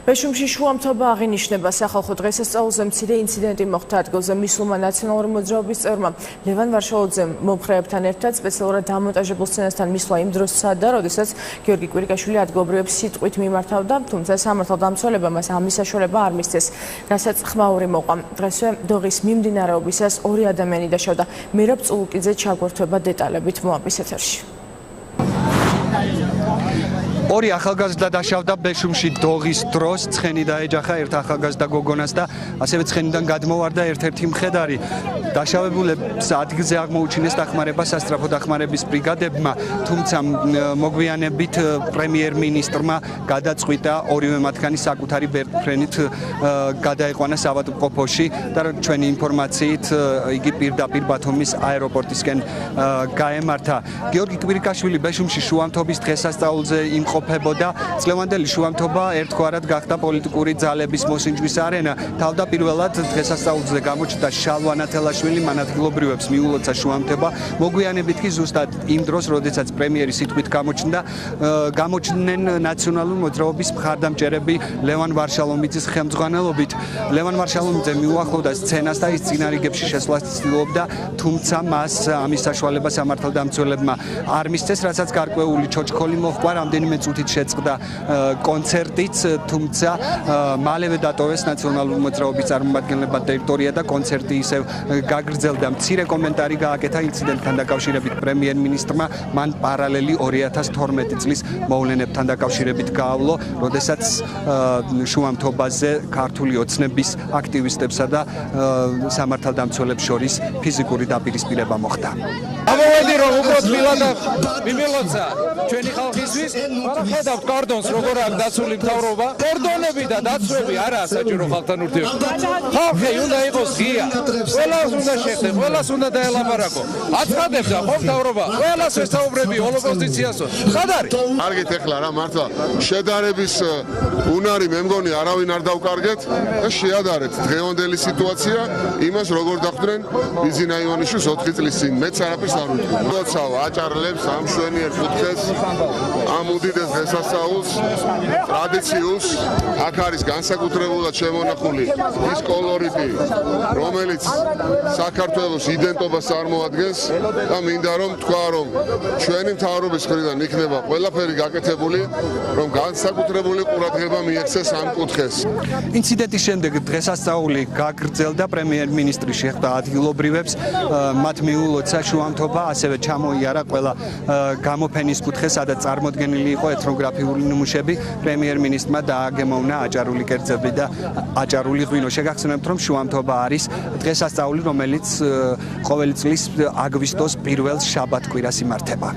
ბეშუმში შუამთობა აღინიშნება სახალხო დღესასწაულზე მცირე ინციდენტი მოხდა ადგილზე მისულმა ნაციონალური მოძრაობის წევრმა ლევან ვარშალოძემ მომხრეებთან ერთად სპეციალურად დამონტაჟებულ სცენასთან მისვლა იმ დროს სცადა, როდესაც გიორგი კვირიკაშვილი ადგილობრივებს სიტყვით მიმართავდა, თუმცა სამართალდამცველებმა მას ამის საშუალება არ მისცეს, რასაც ხმაური მოყვა. დღესვე დოღის მიმდინარეობისას ორი ადამიანი დაშავდა. მერაბ წულუკიძე ჩაგვერთვება დეტალებით მოამბის ეთერში. ორი ახალგაზრდა დაშავდა ბეშუმში დოღის დროს, ცხენი დაეჯახა ერთ ახალგაზრდა გოგონას და ასევე ცხენიდან გადმოვარდა ერთ-ერთი მხედარი. დაშავებულებს ადგილზე აღმოუჩინეს დახმარება სასწრაფო დახმარების ბრიგადებმა, თუმცა მოგვიანებით პრემიერ-მინისტრმა გადაწყვიტა ორივე მათგანი საკუთარი ბერტფრენით გადაეყვანა ავადმყოფოში და ჩვენი ინფორმაციით იგი პირდაპირ ბათუმის აეროპორტისკენ გაემართა. გიორგი კვირიკაშვილი ბეშუმში შუამთობის დღესასწაულზე იმყოფებოდა. წლევანდელი შუამთობა ერთგვარად გახდა პოლიტიკური ძალების მოსინჯვის არენა. თავდაპირველად დღესასწაულზე გამოჩნდა შალვა ნათელაშვილი, მან ადგილობრივებს მიულოცა შუამთობა. მოგვიანებით კი ზუსტად იმ დროს, როდესაც პრემიერის სიტყვით გამოჩნდნენ ნაციონალური მოძრაობის მხარდამჭერები ლევან ვარშალომიძის ხელმძღვანელობით. ლევან ვარშალომიძე მიუახლოვდა სცენას და ის წინარიგებში შესვლას ცდილობდა, თუმცა მას ამის საშუალება სამართალდამცველებმა არ მისცეს, რასაც გარკვეული ჩოჩქოლი მოჰყვა. რამდენიმე წუთით შეწყდა კონცერტიც, თუმცა მალევე დატოვეს ნაციონალური მოძრაობის წარმომადგენლებმა ტერიტორია და კონცერტი ისევ გაგრძელდა. მცირე კომენტარი გააკეთა ინციდენტთან დაკავშირებით პრემიერ-მინისტრმა, მან პარალელი 2012 წლის მოვლენებთან დაკავშირებით გაავლო, როდესაც შუამთობაზე ქართული ოცნების აქტივისტებსა და სამართალდამცველებს შორის ფიზიკური დაპირისპირება მოხდა. ამოვედი რომ უბრალოდ მიმილოცა ჩვენი ხალხისთვის, მაგრამ ხედავთ კორდონს როგორ აქვს დაცული მთავრობა. კორდონები და დაცვები არაა საჭირო ხალხთან ურთიერთობა. ხალხი უნდა იყოს ღია, ყველას უნდა შეხდე, ყველას უნდა დაელაპარაკო. აცხადებდა ხო მთავრობა, ყველას ესაუბრები ოპოზიციასო. სად არის? კარგით ეხლა რა მართლა შედარების უნარი მე მგონი არავინ არ დავკარგეთ და შეადარეთ დღევანდელი სიტუაცია იმას როგორ დახვდნენ ბიზინა ივანიშვილს 4 წლის წინ. მეც არაფერს არ ვიტყვი. როდესაც აჭარლებს ამ მშვენიერ კუთხეს ამ უდიდეს დღესასწაულს, ტრადიციულს, აქ არის განსაკუთრებულად შემონახული ის კოლორიტი, რომელიც საქართველოს იდენტობას წარმოადგენს და მინდა რომ თქვა, რომ ჩვენი მთავრობის მხრიდან იქნება ყველაფერი გაკეთებული, რომ განსაკუთრებული ყურადღება მიექცეს ამ კუთხეს. ინციდენტის შემდეგ დღესასწაული გაგრძელდა, პრემიერ-მინისტრი შეხვდა ადგილობრივებს, მათ მიულოცა შუამთობა, ასევე ჩამოიარა ყველა გამოფენის კუთხე, სადაც წარმოდგენილი იყო ეთნოგრაფიული ნიმუშები. პრემიერ-მინისტრმა დააგემოვნა აჭარული კერძები და აჭარული ღვინო. შეგახსენებთ, რომ შუამთობა არის დღესასწაული, რომელიც ყოველი წლის აგვისტოს პირველ შაბათ-კვირას იმართება.